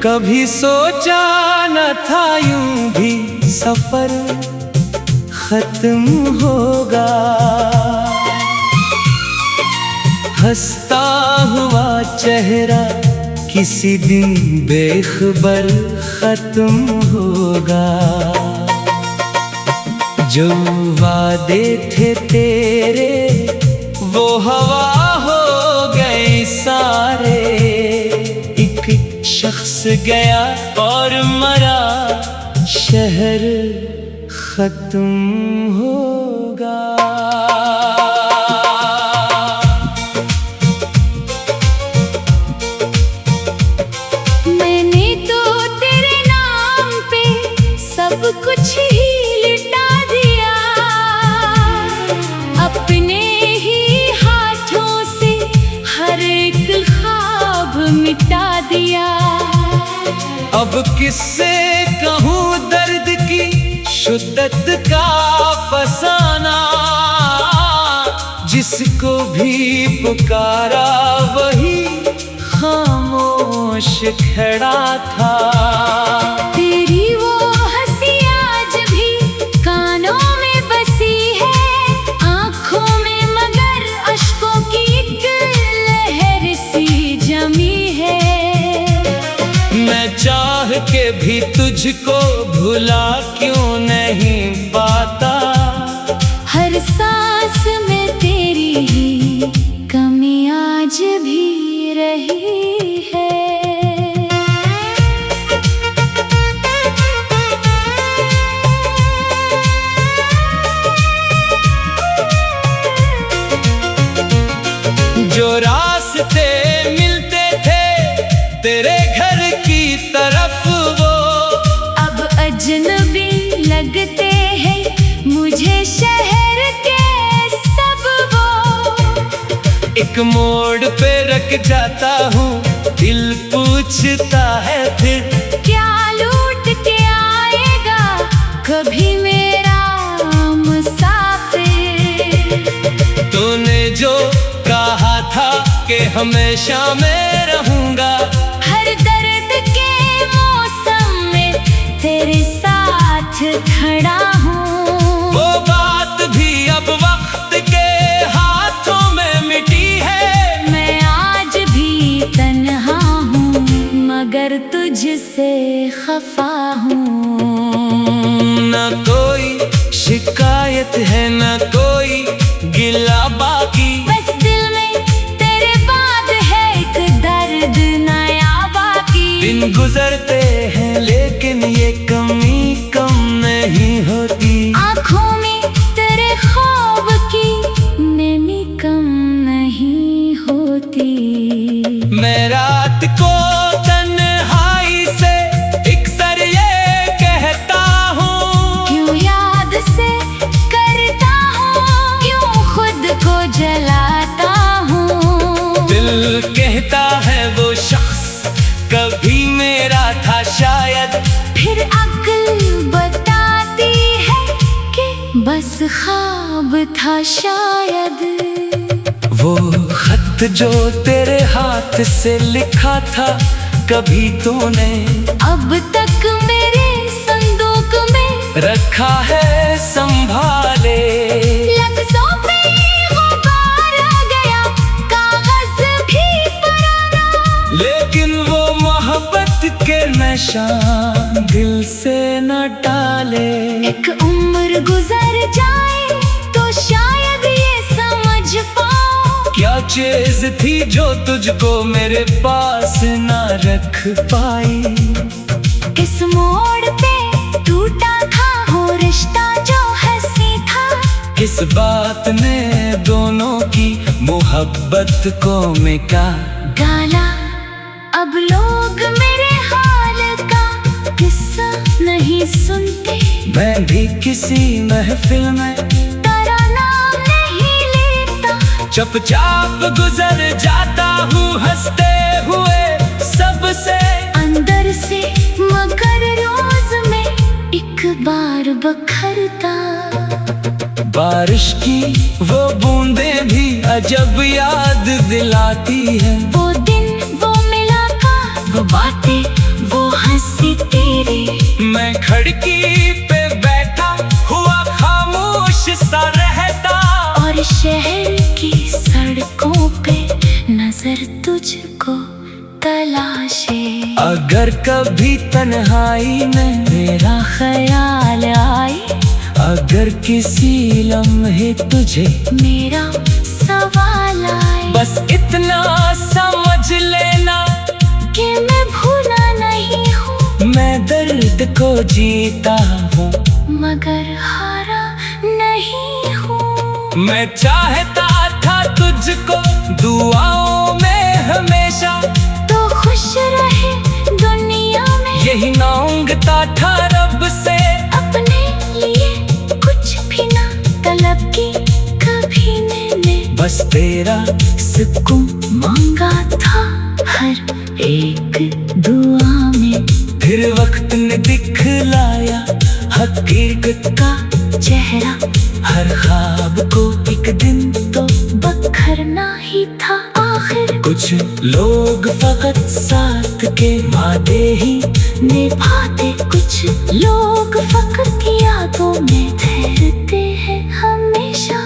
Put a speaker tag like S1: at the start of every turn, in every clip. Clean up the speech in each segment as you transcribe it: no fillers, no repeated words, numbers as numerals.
S1: कभी सोचा न था यूं भी सफर खत्म होगा। हंसता हुआ चेहरा किसी दिन बेखबर खत्म होगा। जो वादे थे तेरे वो हवा हो गए सारे। एक शख्स गया और मरा, शहर खत्म होगा।
S2: मैंने तो तेरे नाम पे सब कुछ ही लुटा दिया। अपने ही हाथों से हर एक ख्वाब मिटा दिया।
S1: अब किससे कहूँ दर्द की शिद्दत का फसाना। जिसको भी पुकारा वही खामोश खड़ा था।
S2: तेरी वो हंसी आज भी कानों में बसी है, आँखों में मगर अश्कों की एक लहर सी जमी है।
S1: मैं चाह के भी तुझको भुला क्यों नहीं पाता।
S2: हर सांस में तेरी ही कमी आज भी रही है।
S1: जो रास्ते मिलते थे तेरे घर की तरफ वो
S2: अब अजनबी लगते हैं मुझे शहर के सब वो।
S1: एक मोड़ पे रख जाता हूँ, दिल पूछता है फिर
S2: क्या लूट के आएगा कभी मेरा मुसाफिर।
S1: तूने जो कहा था कि हमेशा मैं रहूंगा,
S2: हर दर्द के मौसम में तेरे साथ खड़ा हूँ।
S1: वो बात भी अब वक्त के हाथों में मिटी है।
S2: मैं आज भी तन्हा हूँ मगर तुझसे खफा हूँ।
S1: न कोई शिकायत है न कोई गिला बाकी।
S2: बस दिल में तेरे बाद है एक दर्द नया बाकी।
S1: दिन गुजरते हैं लेकिन ये कमी कम नहीं होती।
S2: आँखों में तेरे ख्वाब की नमी कम नहीं होती।
S1: मैं रात को तन्हाई से अक्सर ये कहता हूँ,
S2: क्यों याद से करता हूँ, क्यों खुद को जलाता हूँ।
S1: दिल कहता है वो शख्स कभी मेरा था शायद।
S2: फिर अक्ल बताती है कि बस ख्वाब था शायद।
S1: वो खत जो तेरे हाथ से लिखा था कभी तूने
S2: अब तक मेरे संदूक में
S1: रखा है संभाले।
S2: लफ्ज़ों पे गुबार आ गया, कागज भी पुराना।
S1: लेकिन वो मोहब्बत के निशान दिल से न डाले।
S2: एक उम्र गुजर जाए तो शायद ये समझ पाऊं,
S1: क्या चीज थी जो तुझको मेरे पास न रख पाई।
S2: किस मोड़ पे टूटा था वो रिश्ता जो हंसी था।
S1: किस बात ने दोनों की मोहब्बत को मिटा
S2: गाला। अब लोग मेरे हाल का किस्सा नहीं सुनते।
S1: मैं भी किसी महफिल में
S2: तेरा नाम नहीं लेता।
S1: चुपचाप गुजर जाता हूँ हंसते हुए सबसे
S2: अंदर से मगर रोज में एक बार बखरता।
S1: बारिश की वो बूंदें भी अजब याद दिलाती है।
S2: वो दिन वो मुलाकात वो बातें वो हंसी तेरी।
S1: मैं खिड़की पे बैठा हुआ खामोश सा रहता,
S2: और शहर की सड़कों पे नजर तुझको तलाशे।
S1: अगर कभी तन्हाई में
S2: मेरा ख्याल आई,
S1: अगर किसी लम्हे तुझे
S2: मेरा सवाल आए,
S1: बस इतना समझ लेना
S2: कि मैं भूला नहीं हूँ।
S1: मैं दर्द को जीता हूँ
S2: मगर हारा नहीं हूँ।
S1: मैं चाहता था तुझको दुआओं में हमेशा,
S2: तो खुश रहे दुनिया में।
S1: यही मांगता था रब से,
S2: अपने लिए कुछ भी ना तलब की कभी मैंने,
S1: बस तेरा
S2: सुकून मांगा था हर एक दुआ में।
S1: फिर वक्त ने दिखलाया हकीकत
S2: का चेहरा,
S1: हर ख्वाब को एक दिन तो
S2: बखरना ही था आखिर।
S1: कुछ लोग फकत साथ के वादे ही
S2: निभाते, कुछ लोग फकत यादों में ठहरते हैं हमेशा।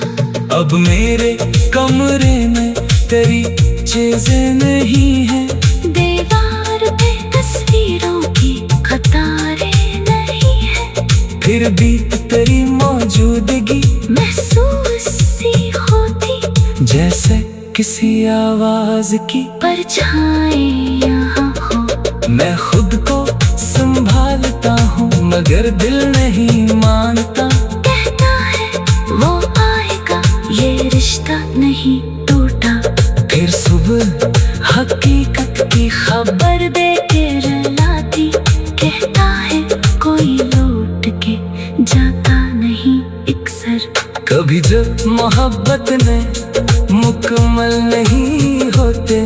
S1: अब मेरे कमरे में तेरी चीजें नहीं है,
S2: दीवार पे तस्वीरों की कतारें नहीं है,
S1: फिर भी तेरी मौजूदगी
S2: महसूस सी होती
S1: जैसे किसी आवाज की
S2: परछाएं यहाँ हो।
S1: मैं खुद को संभालता हूँ मगर दिल नहीं मानता,
S2: कहता है वो आएगा, ये रिश्ता नहीं टूटा।
S1: फिर सुबह हकीकत की
S2: खबर दे के रुलाती, कहता है कोई लौट के जाता नहीं अक्सर।
S1: कभी जब मोहब्बत में मुकम्मल नहीं होते